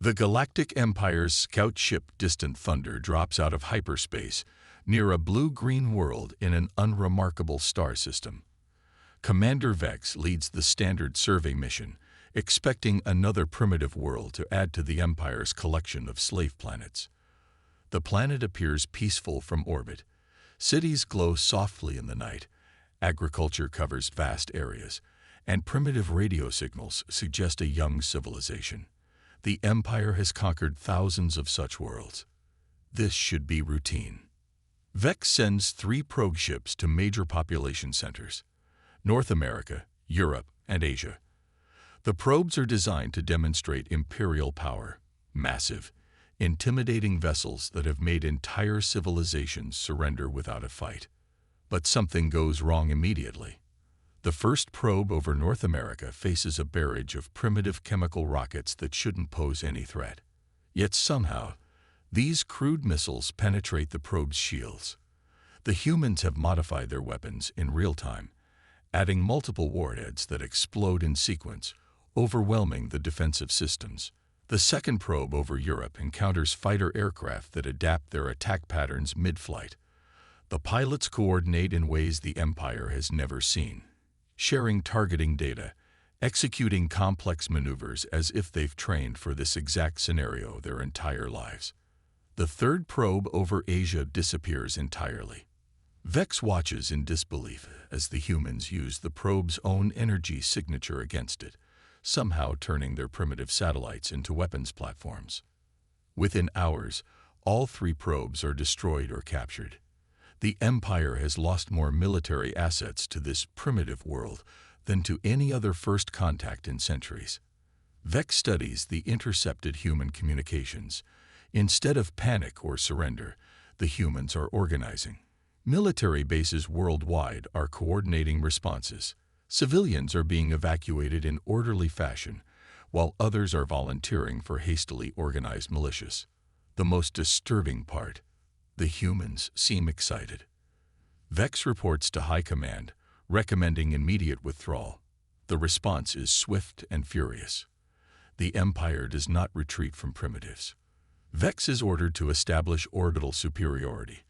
The Galactic Empire's scout ship Distant Thunder drops out of hyperspace near a blue-green world in an unremarkable star system. Commander Vex leads the standard survey mission, expecting another primitive world to add to the Empire's collection of slave planets. The planet appears peaceful from orbit. Cities glow softly in the night, agriculture covers vast areas, and primitive radio signals suggest a young civilization. The Empire has conquered thousands of such worlds. This should be routine. Vex sends 3 probe ships to major population centers: North America, Europe, and Asia. The probes are designed to demonstrate imperial power, massive, intimidating vessels that have made entire civilizations surrender without a fight. But something goes wrong immediately. The first probe over North America faces a barrage of primitive chemical rockets that shouldn't pose any threat. Yet somehow, these crude missiles penetrate the probe's shields. The humans have modified their weapons in real time, adding multiple warheads that explode in sequence, overwhelming the defensive systems. The second probe over Europe encounters fighter aircraft that adapt their attack patterns mid-flight. The pilots coordinate in ways the Empire has never seen, sharing targeting data, executing complex maneuvers as if they've trained for this exact scenario their entire lives. The third probe over Asia disappears entirely. Vex watches in disbelief as the humans use the probe's own energy signature against it, somehow turning their primitive satellites into weapons platforms. Within hours, all 3 probes are destroyed or captured. The Empire has lost more military assets to this primitive world than to any other first contact in centuries. Vex studies the intercepted human communications. Instead of panic or surrender, the humans are organizing. Military bases worldwide are coordinating responses. Civilians are being evacuated in orderly fashion, while others are volunteering for hastily organized militias. The most disturbing part: the humans seem excited. Vex reports to High Command, recommending immediate withdrawal. The response is swift and furious. The Empire does not retreat from primitives. Vex is ordered to establish orbital superiority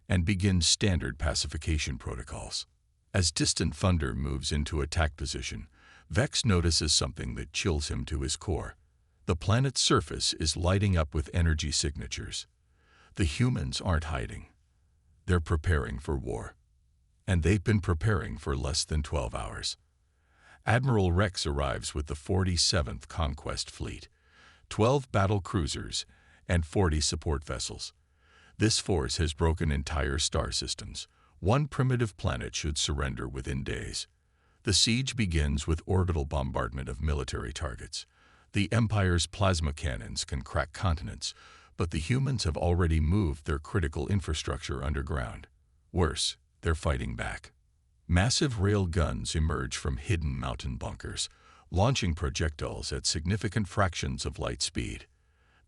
and begin standard pacification protocols. As Distant Thunder moves into attack position, Vex notices something that chills him to his core. The planet's surface is lighting up with energy signatures. The humans aren't hiding. They're preparing for war. And they've been preparing for less than 12 hours. Admiral Rex arrives with the 47th Conquest Fleet, 12 battle cruisers, and 40 support vessels. This force has broken entire star systems. One primitive planet should surrender within days. The siege begins with orbital bombardment of military targets. The Empire's plasma cannons can crack continents, but the humans have already moved their critical infrastructure underground. Worse, they're fighting back. Massive rail guns emerge from hidden mountain bunkers, launching projectiles at significant fractions of light speed.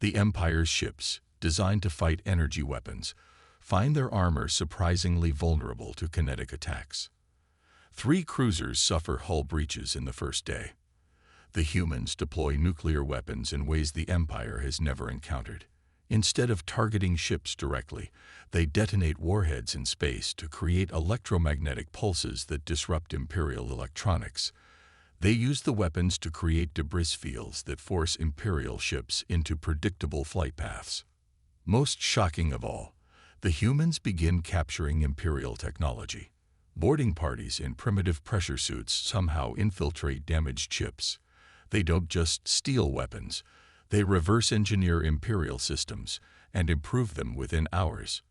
The Empire's ships, designed to fight energy weapons, find their armor surprisingly vulnerable to kinetic attacks. 3 cruisers suffer hull breaches in the first day. The humans deploy nuclear weapons in ways the Empire has never encountered. Instead of targeting ships directly, they detonate warheads in space to create electromagnetic pulses that disrupt Imperial electronics. They use the weapons to create debris fields that force Imperial ships into predictable flight paths. Most shocking of all, the humans begin capturing Imperial technology. Boarding parties in primitive pressure suits somehow infiltrate damaged ships. They don't just steal weapons, they reverse engineer Imperial systems and improve them within hours.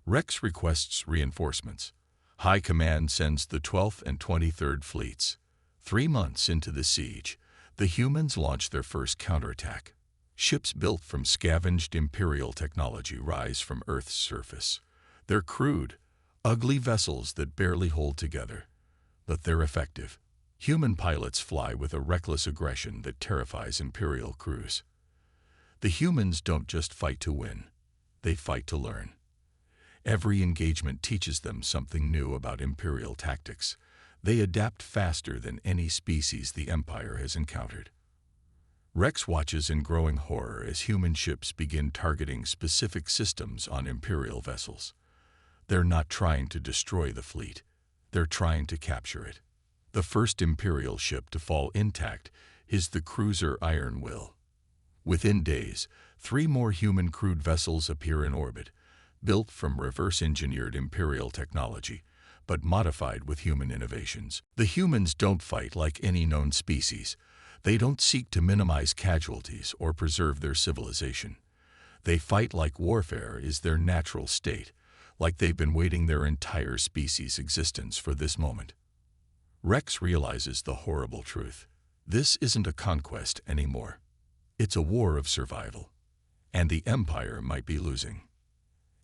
Rex requests reinforcements. High Command sends the 12th and 23rd Fleets. 3 months into the siege, the humans launch their first counterattack. Ships built from scavenged Imperial technology rise from Earth's surface. They're crude, ugly vessels that barely hold together, but they're effective. Human pilots fly with a reckless aggression that terrifies Imperial crews. The humans don't just fight to win, they fight to learn. Every engagement teaches them something new about Imperial tactics. They adapt faster than any species the Empire has encountered. Rex watches in growing horror as human ships begin targeting specific systems on Imperial vessels. They're not trying to destroy the fleet. They're trying to capture it. The first Imperial ship to fall intact is the cruiser Iron Will. Within days, 3 more human-crewed vessels appear in orbit, built from reverse-engineered Imperial technology, but modified with human innovations. The humans don't fight like any known species. They don't seek to minimize casualties or preserve their civilization. They fight like warfare is their natural state, like they've been waiting their entire species' existence for this moment. Rex realizes the horrible truth. This isn't a conquest anymore. It's a war of survival. And the Empire might be losing.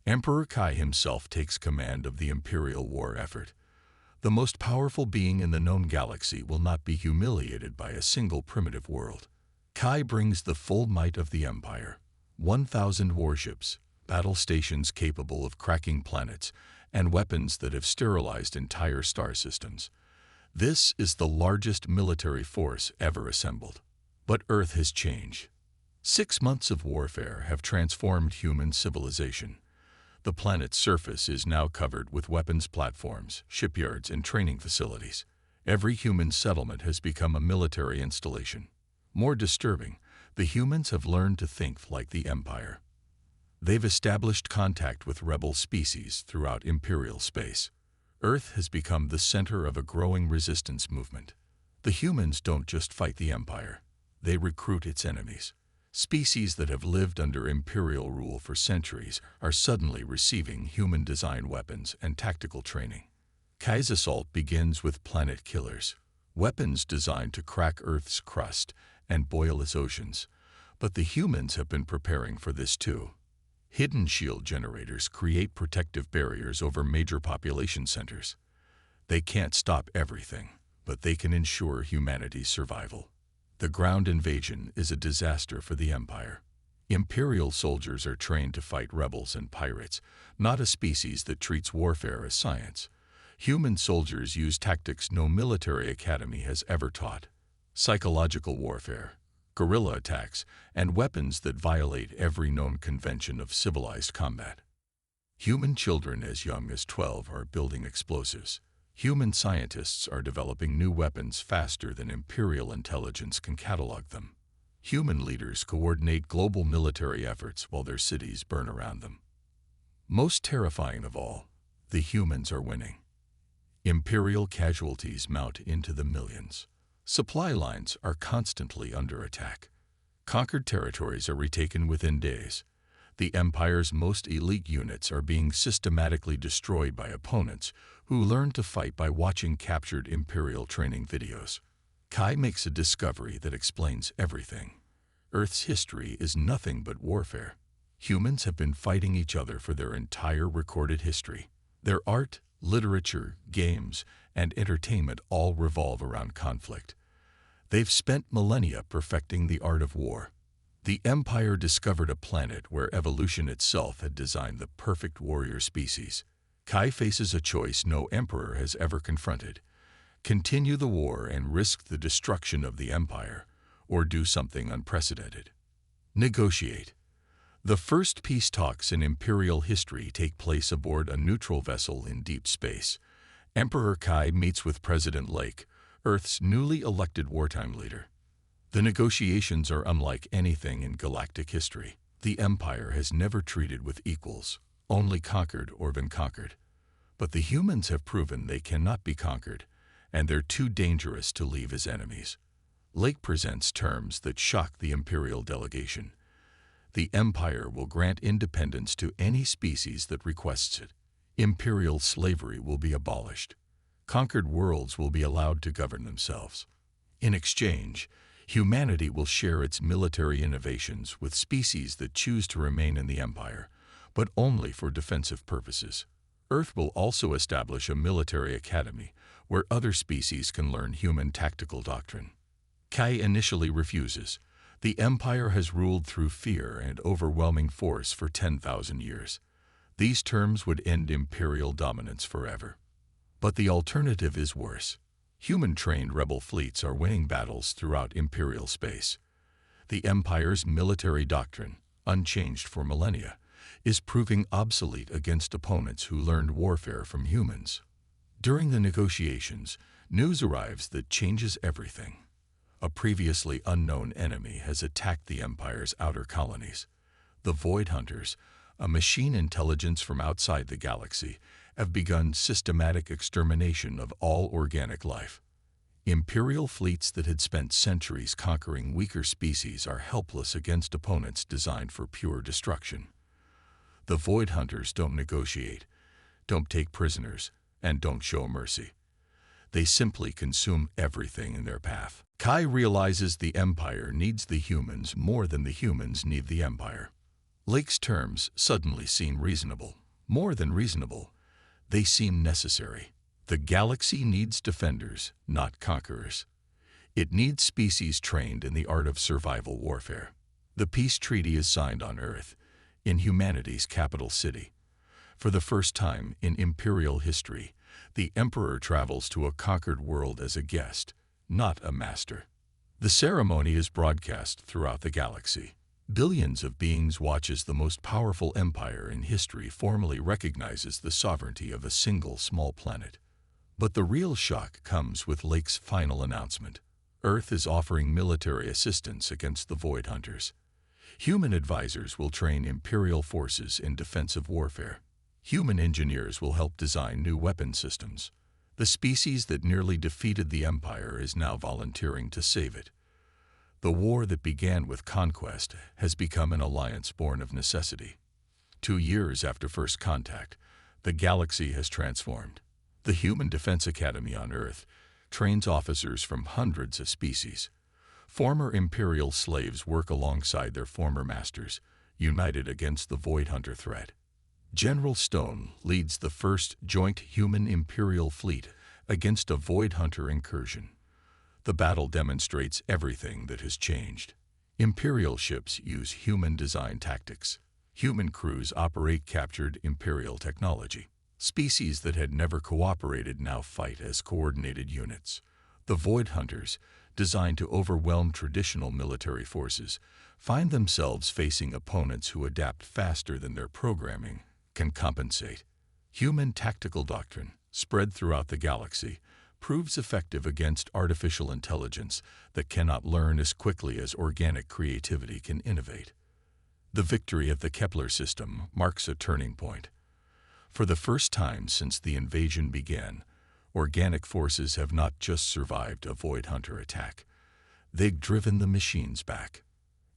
Emperor Kai himself takes command of the Imperial war effort. The most powerful being in the known galaxy will not be humiliated by a single primitive world. Kai brings the full might of the Empire. 1,000 warships, battle stations capable of cracking planets, and weapons that have sterilized entire star systems. This is the largest military force ever assembled. But Earth has changed. 6 months of warfare have transformed human civilization. The planet's surface is now covered with weapons platforms, shipyards, and training facilities. Every human settlement has become a military installation. More disturbing, the humans have learned to think like the Empire. They've established contact with rebel species throughout Imperial space. Earth has become the center of a growing resistance movement. The humans don't just fight the Empire. They recruit its enemies. Species that have lived under Imperial rule for centuries are suddenly receiving human-designed weapons and tactical training. Kai's assault begins with planet killers, weapons designed to crack Earth's crust and boil its oceans. But the humans have been preparing for this too. Hidden shield generators create protective barriers over major population centers. They can't stop everything, but they can ensure humanity's survival. The ground invasion is a disaster for the Empire. Imperial soldiers are trained to fight rebels and pirates, not a species that treats warfare as science. Human soldiers use tactics no military academy has ever taught. Psychological warfare, guerrilla attacks, and weapons that violate every known convention of civilized combat. Human children as young as 12 are building explosives. Human scientists are developing new weapons faster than Imperial intelligence can catalog them. Human leaders coordinate global military efforts while their cities burn around them. Most terrifying of all, the humans are winning. Imperial casualties mount into the millions. Supply lines are constantly under attack. Conquered territories are retaken within days. The Empire's most elite units are being systematically destroyed by opponents who learn to fight by watching captured Imperial training videos. Kai makes a discovery that explains everything. Earth's history is nothing but warfare. Humans have been fighting each other for their entire recorded history. Their art, literature, games, and entertainment all revolve around conflict. They've spent millennia perfecting the art of war. The Empire discovered a planet where evolution itself had designed the perfect warrior species. Kai faces a choice no emperor has ever confronted: continue the war and risk the destruction of the Empire, or do something unprecedented. Negotiate. The first peace talks in Imperial history take place aboard a neutral vessel in deep space. Emperor Kai meets with President Lake, Earth's newly elected wartime leader. The negotiations are unlike anything in galactic history. The Empire has never treated with equals, only conquered or been conquered. But the humans have proven they cannot be conquered, and they're too dangerous to leave as enemies. Lake presents terms that shock the Imperial delegation. The Empire will grant independence to any species that requests it. Imperial slavery will be abolished. Conquered worlds will be allowed to govern themselves. In exchange, humanity will share its military innovations with species that choose to remain in the Empire, but only for defensive purposes. Earth will also establish a military academy where other species can learn human tactical doctrine. Kai initially refuses. The Empire has ruled through fear and overwhelming force for 10,000 years. These terms would end Imperial dominance forever. But the alternative is worse. Human-trained rebel fleets are winning battles throughout Imperial space. The Empire's military doctrine, unchanged for millennia, is proving obsolete against opponents who learned warfare from humans. During the negotiations, news arrives that changes everything. A previously unknown enemy has attacked the Empire's outer colonies. The Void Hunters, a machine intelligence from outside the galaxy, have begun systematic extermination of all organic life. Imperial fleets that had spent centuries conquering weaker species are helpless against opponents designed for pure destruction. The Void Hunters don't negotiate, don't take prisoners, and don't show mercy. They simply consume everything in their path. Kai realizes the Empire needs the humans more than the humans need the Empire. Lake's terms suddenly seem reasonable. More than reasonable, they seem necessary. The galaxy needs defenders, not conquerors. It needs species trained in the art of survival warfare. The peace treaty is signed on Earth, in humanity's capital city. For the first time in Imperial history, the Emperor travels to a conquered world as a guest, not a master. The ceremony is broadcast throughout the galaxy. Billions of beings watch as the most powerful empire in history formally recognizes the sovereignty of a single small planet. But the real shock comes with Lake's final announcement. Earth is offering military assistance against the Void Hunters. Human advisors will train Imperial forces in defensive warfare. Human engineers will help design new weapon systems. The species that nearly defeated the Empire is now volunteering to save it. The war that began with conquest has become an alliance born of necessity. 2 years after first contact, the galaxy has transformed. The Human Defense Academy on Earth trains officers from hundreds of species. Former Imperial slaves work alongside their former masters, united against the Void Hunter threat. General Stone leads the first joint Human-Imperial fleet against a Void Hunter incursion. The battle demonstrates everything that has changed. Imperial ships use human-design tactics. Human crews operate captured Imperial technology. Species that had never cooperated now fight as coordinated units. The Void Hunters, designed to overwhelm traditional military forces, find themselves facing opponents who adapt faster than their programming can compensate. Human tactical doctrine, spread throughout the galaxy, proves effective against artificial intelligence that cannot learn as quickly as organic creativity can innovate. The victory of the Kepler system marks a turning point. For the first time since the invasion began, organic forces have not just survived a Void Hunter attack. They've driven the machines back.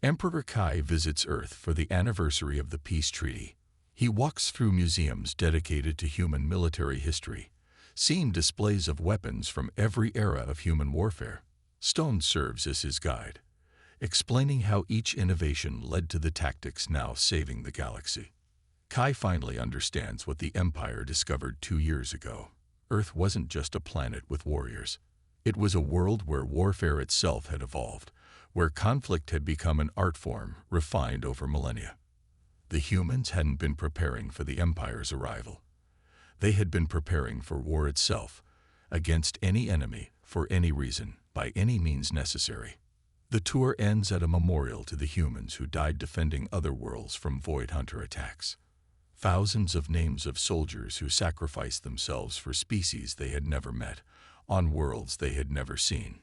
Emperor Kai visits Earth for the anniversary of the peace treaty. He walks through museums dedicated to human military history, seeing displays of weapons from every era of human warfare. Stone serves as his guide, explaining how each innovation led to the tactics now saving the galaxy. Kai finally understands what the Empire discovered 2 years ago. Earth wasn't just a planet with warriors. It was a world where warfare itself had evolved, where conflict had become an art form refined over millennia. The humans hadn't been preparing for the Empire's arrival. They had been preparing for war itself, against any enemy, for any reason, by any means necessary. The tour ends at a memorial to the humans who died defending other worlds from Void Hunter attacks. Thousands of names of soldiers who sacrificed themselves for species they had never met, on worlds they had never seen.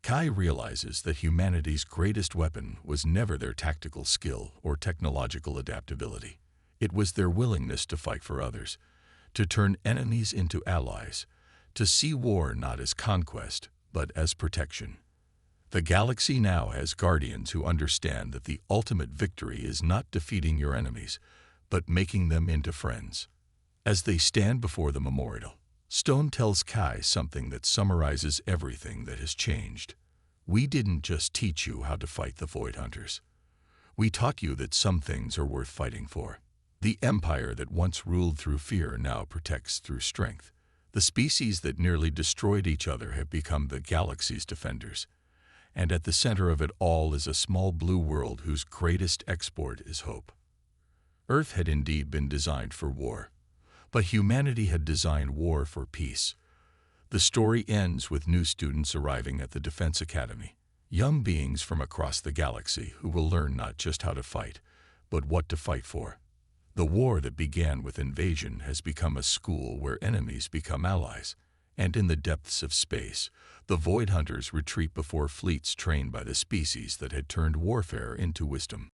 Kai realizes that humanity's greatest weapon was never their tactical skill or technological adaptability. It was their willingness to fight for others, to turn enemies into allies, to see war not as conquest, but as protection. The galaxy now has guardians who understand that the ultimate victory is not defeating your enemies, but making them into friends. As they stand before the memorial, Stone tells Kai something that summarizes everything that has changed. We didn't just teach you how to fight the Void Hunters. We taught you that some things are worth fighting for. The empire that once ruled through fear now protects through strength. The species that nearly destroyed each other have become the galaxy's defenders. And at the center of it all is a small blue world whose greatest export is hope. Earth had indeed been designed for war, but humanity had designed war for peace. The story ends with new students arriving at the Defense Academy. young beings from across the galaxy who will learn not just how to fight, but what to fight for. The war that began with invasion has become a school where enemies become allies, and in the depths of space, the Void Hunters retreat before fleets trained by the species that had turned warfare into wisdom.